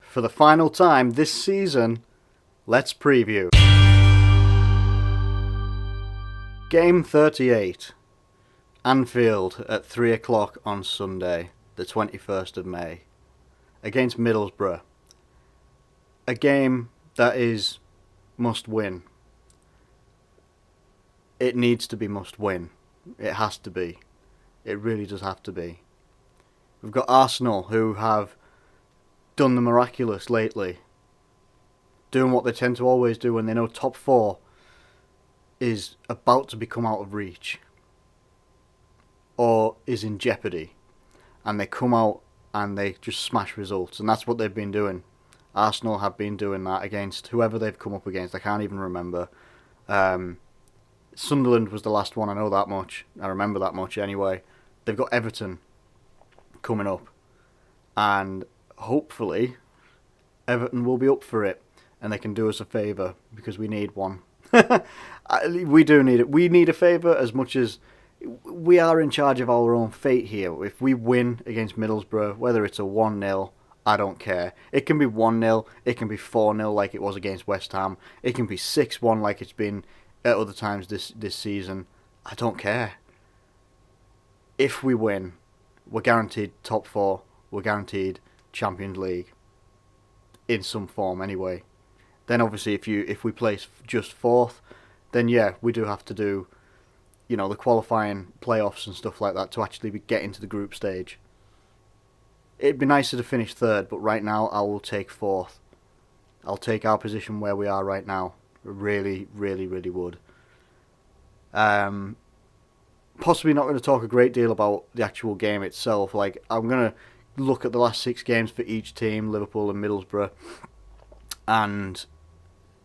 for the final time this season, let's preview. Game 38, Anfield at 3 o'clock on Sunday, the 21st of May, against Middlesbrough. A game that is must win. It needs to be must win. It has to be. It really does have to be. We've got Arsenal, who have done the miraculous lately, doing what they tend to always do when they know top four is about to become out of reach or is in jeopardy, and they come out and they just smash results, and that's what they've been doing. Arsenal have been doing that against whoever they've come up against. I can't even remember. Sunderland was the last one, I know that much. I remember that much anyway. They've got Everton coming up, and hopefully Everton will be up for it and they can do us a favour, because we need one. We do need it. We need a favour as much as we are in charge of our own fate here. If we win against Middlesbrough, whether it's a 1-0, I don't care. It can be 1-0, it can be 4-0 like it was against West Ham, it can be 6-1 like it's been at other times this season. I don't care. If we win, we're guaranteed top four, we're guaranteed Champions League in some form anyway. Then obviously if we place just fourth, then yeah, we do have to do, the qualifying playoffs and stuff like that to actually get into the group stage. It'd be nicer to finish third, but right now I will take fourth. I'll take our position where we are right now. Really, really, really would. Possibly not going to talk a great deal about the actual game itself. I'm going to look at the last 6 games for each team, Liverpool and Middlesbrough, and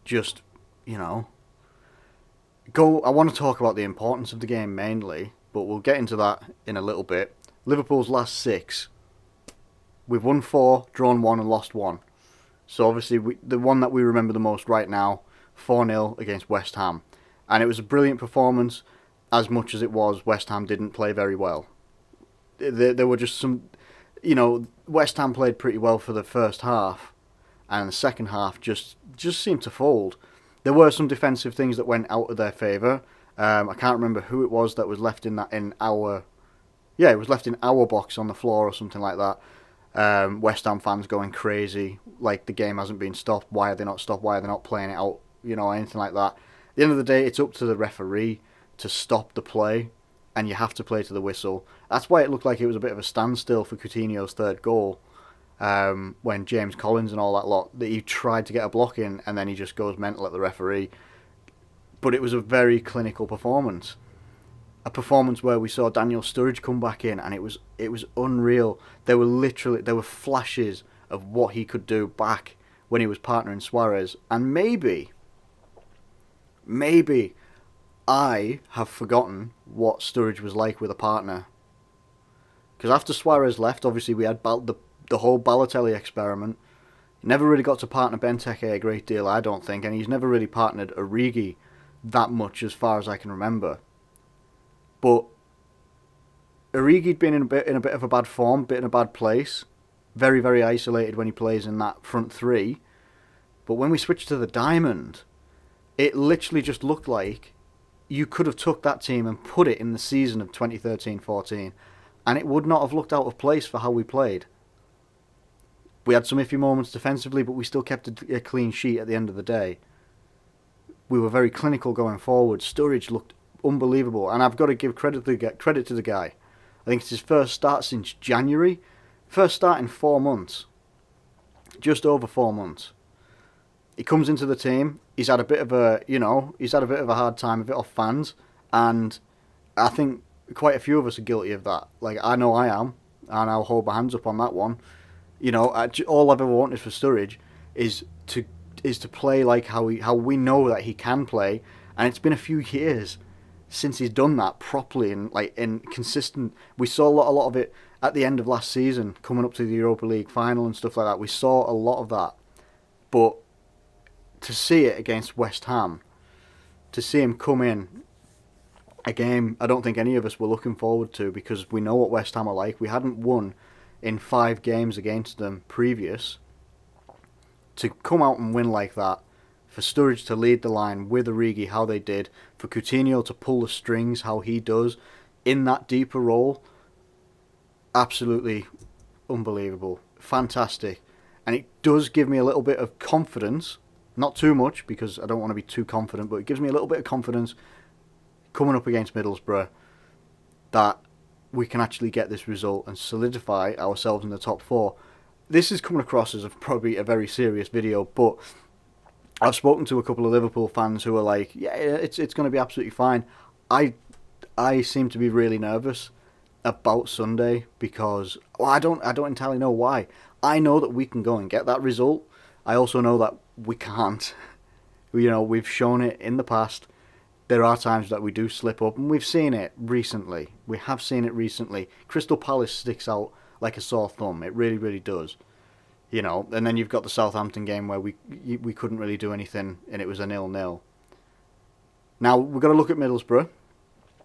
just, go. I want to talk about the importance of the game mainly, but we'll get into that in a little bit. Liverpool's last 6, we've won 4, drawn 1 and lost 1. So obviously the one that we remember the most right now, 4-0 against West Ham. And it was a brilliant performance, as much as it was West Ham didn't play very well. There were just some, West Ham played pretty well for the first half, and the second half just seemed to fold. There were some defensive things that went out of their favour. I can't remember who it was that was left it was left in our box on the floor or something like that. West Ham fans going crazy, like the game hasn't been stopped. Why are they not stopped? Why are they not playing it out? Anything like that. At the end of the day, it's up to the referee to stop the play, and you have to play to the whistle. That's why it looked like it was a bit of a standstill for Coutinho's third goal, when James Collins and all that lot, that he tried to get a block in and then he just goes mental at the referee. But it was a very clinical performance. A performance where we saw Daniel Sturridge come back in, and it was unreal. There were flashes of what he could do back when he was partnering Suarez, and maybe I have forgotten what Sturridge was like with a partner. Because after Suarez left, obviously we had the whole Balotelli experiment. He never really got to partner Benteke a great deal, I don't think, and he's never really partnered Origi that much as far as I can remember. But Origi'd been in a bit of a bad form, bit in a bad place. Very, very isolated when he plays in that front three. But when we switched to the diamond, it literally just looked like you could have took that team and put it in the season of 2013-14, and it would not have looked out of place for how we played. We had some iffy moments defensively, but we still kept a clean sheet at the end of the day. We were very clinical going forward. Sturridge looked unbelievable, and I've got to give credit to the guy. I think it's his first start since January. First start in 4 months. Just over 4 months. He comes into the team. He's had a bit of a hard time of it off fans, and I think quite a few of us are guilty of that. I know I am, and I'll hold my hands up on that one. All I've ever wanted for Sturridge is to play like how we know that he can play, and it's been a few years since he's done that properly and consistent. We saw a lot of it at the end of last season, coming up to the Europa League final and stuff like that. We saw a lot of that, but to see it against West Ham, to see him come in a game I don't think any of us were looking forward to, because we know what West Ham are like. We hadn't won in 5 games against them previous. to come out and win like that, for Sturridge to lead the line with Origi how they did, for Coutinho to pull the strings how he does in that deeper role, absolutely unbelievable, fantastic. And it does give me a little bit of confidence, not too much because I don't want to be too confident, but it gives me a little bit of confidence coming up against Middlesbrough that we can actually get this result and solidify ourselves in the top four. This is coming across as probably a very serious video, but I've spoken to a couple of Liverpool fans who are like, yeah, it's going to be absolutely fine. I seem to be really nervous about Sunday because I don't entirely know why. I know that we can go and get that result. I also know that we can't. We've shown it in the past. There are times that we do slip up, and we've seen it recently. We have seen it recently. Crystal Palace sticks out like a sore thumb. It really, really does. And then you've got the Southampton game where we couldn't really do anything, and it was a 0-0. Now, we've got to look at Middlesbrough.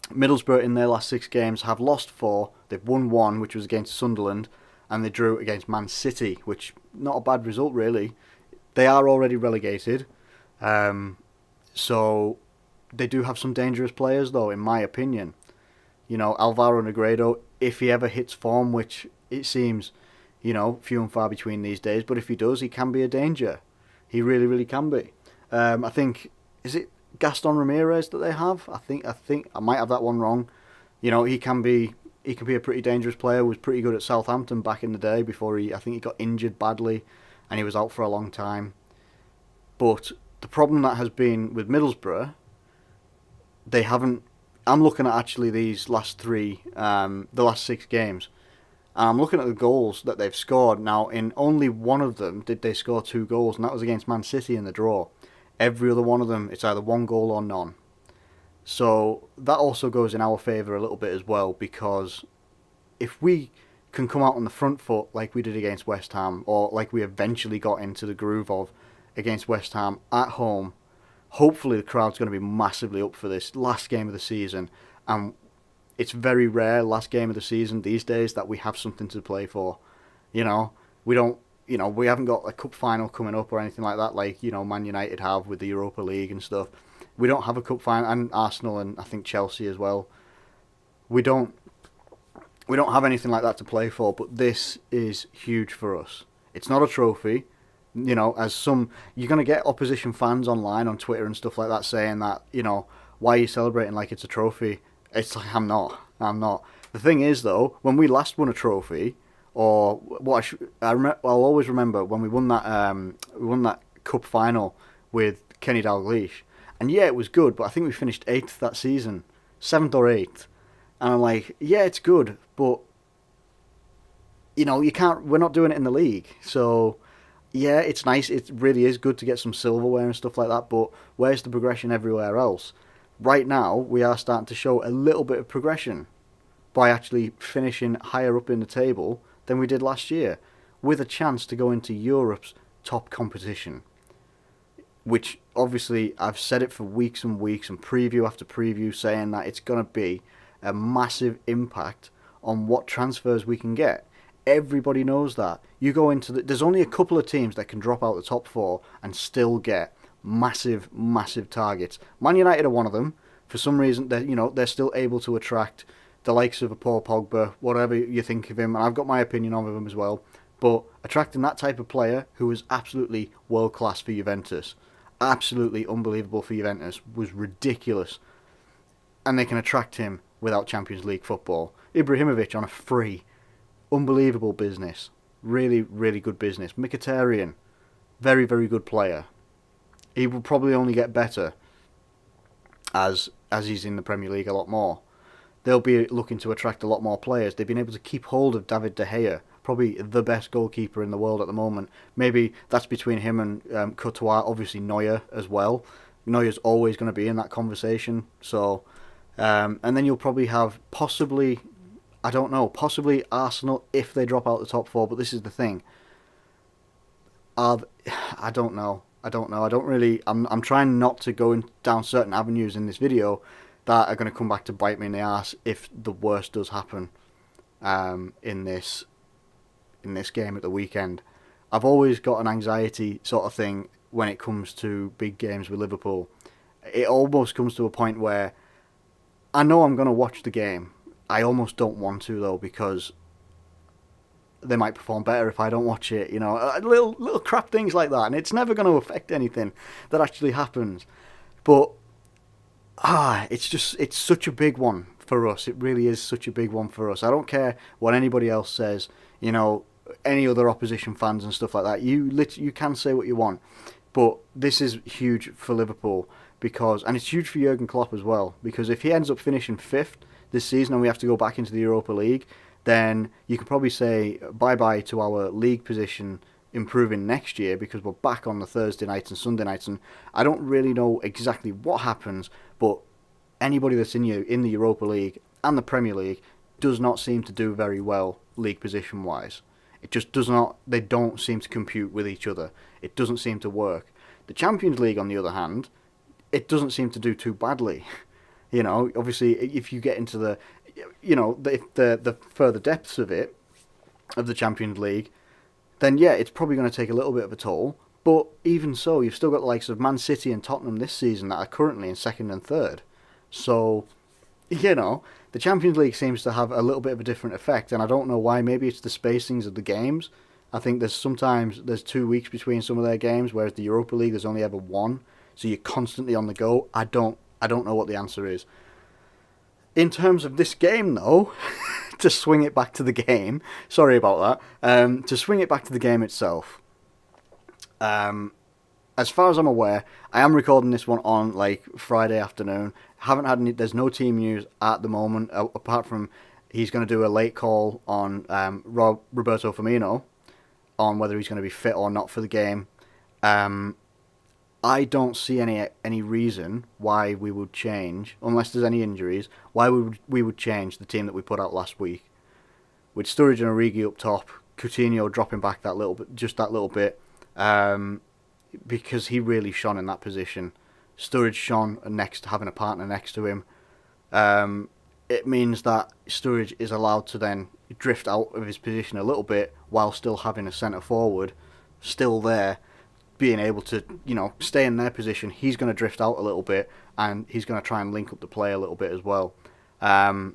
Middlesbrough, in their last 6 games, have lost 4. They've won 1, which was against Sunderland, and they drew against Man City, which, not a bad result, really. They are already relegated. So they do have some dangerous players, though, in my opinion. Alvaro Negredo, if he ever hits form, which it seems, few and far between these days, but if he does, he can be a danger. He really, really can be. I think, is it Gaston Ramirez that they have? I think I might have that one wrong. He can be a pretty dangerous player. Was pretty good at Southampton back in the day before I think he got injured badly, and he was out for a long time. But the problem that has been with Middlesbrough, they haven't. I'm looking at actually these last 3, the last 6 games. And I'm looking at the goals that they've scored. Now, in only one of them did they score 2 goals, and that was against Man City in the draw. Every other one of them, it's either 1 goal or none. So that also goes in our favour a little bit as well, because if we can come out on the front foot like we did against West Ham, or like we eventually got into the groove of against West Ham at home, hopefully the crowd's going to be massively up for this last game of the season. And it's very rare, last game of the season these days, that we have something to play for. We don't. We haven't got a cup final coming up or anything like that, like Man United have with the Europa League and stuff. We don't have a cup final, and Arsenal and I think Chelsea as well. We don't have anything like that to play for, but this is huge for us. It's not a trophy. As some, you're going to get opposition fans online on Twitter and stuff like that saying that, why are you celebrating like it's a trophy? It's like, I'm not. The thing is, though, when we last won a trophy, or what I'll always remember when we won that cup final with Kenny Dalglish, and yeah, it was good, but I think we finished 8th that season, 7th or 8th, and I'm like, yeah, it's good, but you can't. We're not doing it in the league, so yeah, it's nice. It really is good to get some silverware and stuff like that, but where's the progression everywhere else? Right now, we are starting to show a little bit of progression by actually finishing higher up in the table than we did last year, with a chance to go into Europe's top competition. Which, obviously, I've said it for weeks and weeks, and preview after preview, saying that it's going to be a massive impact on what transfers we can get. Everybody knows that. You go into there's only a couple of teams that can drop out the top 4 and still get massive, massive targets. Man United are one of them. For some reason, they're still able to attract the likes of a Paul Pogba, whatever you think of him, and I've got my opinion of him as well. But attracting that type of player who is absolutely world class for Juventus, absolutely unbelievable for Juventus, was ridiculous. And they can attract him without Champions League football. Ibrahimovic on a free, unbelievable business, really, really good business. Mkhitaryan, very, very good player. He will probably only get better as he's in the Premier League a lot more. They'll be looking to attract a lot more players. They've been able to keep hold of David De Gea, probably the best goalkeeper in the world at the moment. Maybe that's between him and Courtois, obviously Neuer as well. Neuer's always going to be in that conversation. So, and then you'll probably have possibly Arsenal if they drop out the top 4. But this is the thing. I don't know. I'm trying not to go down certain avenues in this video that are going to come back to bite me in the arse if the worst does happen in this game at the weekend. I've always got an anxiety sort of thing when it comes to big games with Liverpool. It almost comes to a point where I know I'm going to watch the game. I almost don't want to though, because they might perform better if I don't watch it. You know, little crap things like that, and it's never going to affect anything that actually happens. But it's such a big one for us. It really is such a big one for us. I don't care what anybody else says. You know, any other opposition fans and stuff like that. You can say what you want, but this is huge for Liverpool and it's huge for Jurgen Klopp as well, because if he ends up finishing fifth this season and we have to go back into the Europa League, then you could probably say bye-bye to our league position improving next year, because we're back on the Thursday nights and Sunday nights, and I don't really know exactly what happens, but anybody that's in the Europa League and the Premier League does not seem to do very well league position wise. It just does not. They don't seem to compute with each other. It doesn't seem to work. The Champions League, on the other hand, it doesn't seem to do too badly. You know, obviously, if you get into the further depths of it, of the Champions League, then yeah, it's probably going to take a little bit of a toll. But even so, you've still got the likes of Man City and Tottenham this season that are currently in second and third. So, you know, the Champions League seems to have a little bit of a different effect, and I don't know why. Maybe it's the spacings of the games. I think there's 2 weeks between some of their games, whereas the Europa League there's only ever one. So you're constantly on the go. I don't know what the answer is. In terms of this game, though, to swing it back to the game, sorry about that. To swing it back to the game itself, as far as I'm aware, I am recording this one on like Friday afternoon. Haven't had any. There's no team news at the moment, apart from he's going to do a late call on Roberto Firmino on whether he's going to be fit or not for the game. I don't see any reason why we would change, unless there's any injuries, why we would change the team that we put out last week. With Sturridge and Origi up top, Coutinho dropping back that little bit, because he really shone in that position. Sturridge shone having a partner next to him. It means that Sturridge is allowed to then drift out of his position a little bit while still having a centre forward still there, being able to, stay in their position. He's going to drift out a little bit, and he's going to try and link up the play a little bit as well. Coutinho,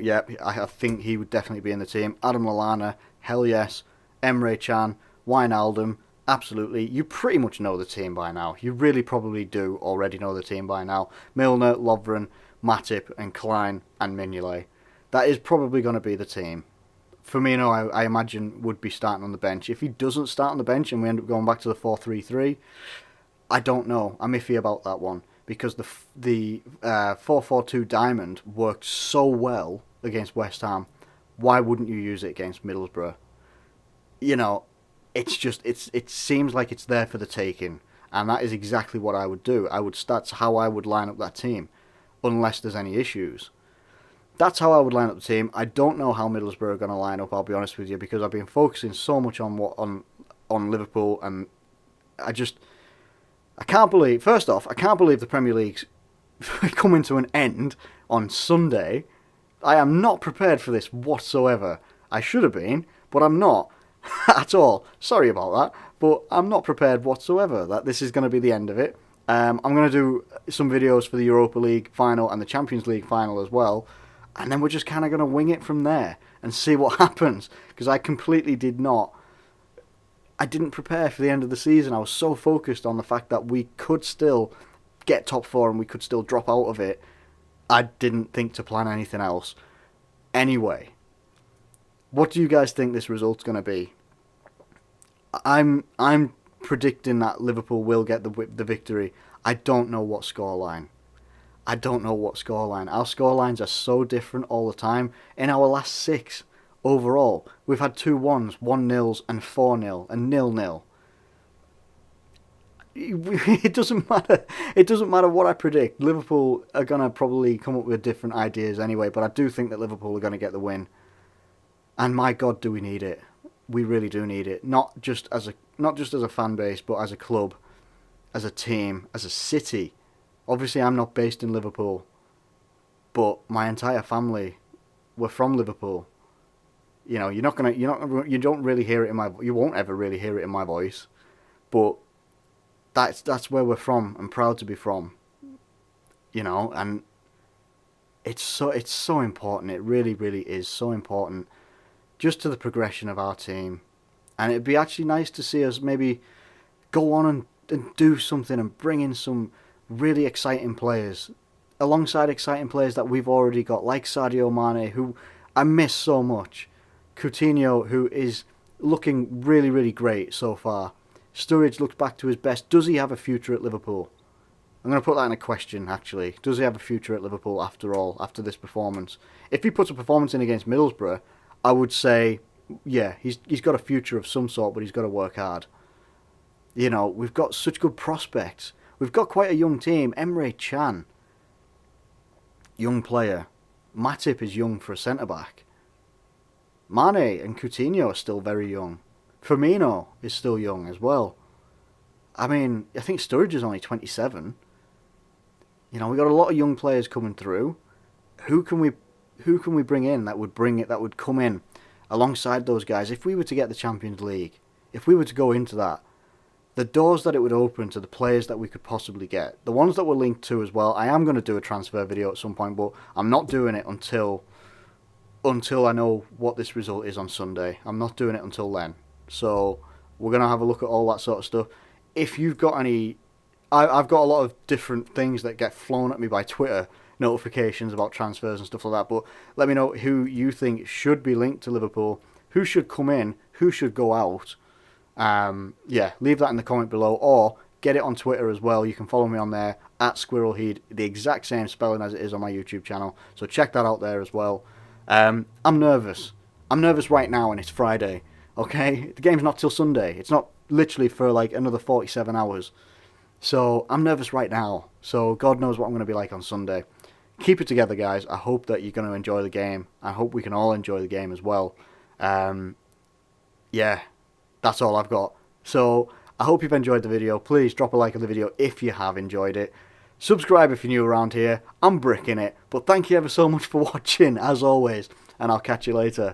yeah, I think he would definitely be in the team. Adam Lallana, hell yes. Emre Can, Wijnaldum, absolutely. You pretty much know the team by now. You really probably do already know the team by now. Milner, Lovren, Matip, and Klein, and Mignolet. That is probably going to be the team. Firmino, I imagine, would be starting on the bench. If he doesn't start on the bench and we end up going back to the 4-3-3, I don't know. I'm iffy about that one, because the 4-4-2 diamond worked so well against West Ham. Why wouldn't you use it against Middlesbrough? It seems like it's there for the taking, and that is exactly what I would do. That's how I would line up that team, unless there's any issues. That's how I would line up the team. I don't know how Middlesbrough are going to line up, I'll be honest with you, because I've been focusing so much on Liverpool, and I can't believe the Premier League's coming to an end on Sunday. I am not prepared for this whatsoever. I should have been, but I'm not at all. Sorry about that, but I'm not prepared whatsoever that this is going to be the end of it. I'm going to do some videos for the Europa League final and the Champions League final as well, and then we're just kind of going to wing it from there and see what happens, because I didn't prepare for the end of the season. I was so focused on the fact that we could still get top four and we could still drop out of it. I didn't think to plan anything else. Anyway, what do you guys think this result's going to be? I'm predicting that Liverpool will get the victory. I don't know what scoreline. Our scorelines are so different all the time. In our last 6 overall, we've had 2-1s, 1-0s, and 4-0, and 0-0. It doesn't matter. It doesn't matter what I predict. Liverpool are going to probably come up with different ideas anyway, but I do think that Liverpool are going to get the win. And my God, do we need it? We really do need it. Not just as a fan base, but as a club, as a team, as a city. Obviously, I'm not based in Liverpool, but my entire family were from Liverpool. You know, you don't really hear it in you won't ever really hear it in my voice, but that's where we're from and proud to be from. You know, and it's so important. It really, really is so important, just to the progression of our team. And it'd be actually nice to see us maybe go on and do something and bring in some really exciting players alongside exciting players that we've already got, like Sadio Mane, who I miss so much. Coutinho, who is looking really, really great so far. Sturridge looks back to his best. Does he have a future at Liverpool? I'm going to put that in a question, actually. Does he have a future at Liverpool after all, after this performance? If he puts a performance in against Middlesbrough, I would say, yeah, he's got a future of some sort, but he's got to work hard. You know, we've got such good prospects. We've got quite a young team. Emre Can, young player. Matip is young for a centre-back. Mane and Coutinho are still very young. Firmino is still young as well. I mean, I think Sturridge is only 27. You know, we've got a lot of young players coming through. Who can we bring in that would come in alongside those guys? If we were to get the Champions League, if we were to go into that, the doors that it would open to the players that we could possibly get, the ones that we're linked to as well. I am going to do a transfer video at some point, but I'm not doing it until I know what this result is on Sunday. I'm not doing it until then. So we're going to have a look at all that sort of stuff. If you've got any... I've got a lot of different things that get flown at me by Twitter, notifications about transfers and stuff like that, but let me know who you think should be linked to Liverpool, who should come in, who should go out. Yeah, leave that in the comment below, or get it on Twitter as well. You can follow me on there, @SquirrelHeed, the exact same spelling as it is on my YouTube channel, so check that out there as well. I'm nervous. I'm nervous right now, and it's Friday, okay? The game's not till Sunday. It's not literally for like another 47 hours. So I'm nervous right now. So God knows what I'm going to be like on Sunday. Keep it together, guys. I hope that you're going to enjoy the game. I hope we can all enjoy the game as well. Yeah, that's all I've got. So I hope you've enjoyed the video. Please drop a like on the video if you have enjoyed it. Subscribe if you're new around here. I'm bricking it. But thank you ever so much for watching, as always. And I'll catch you later.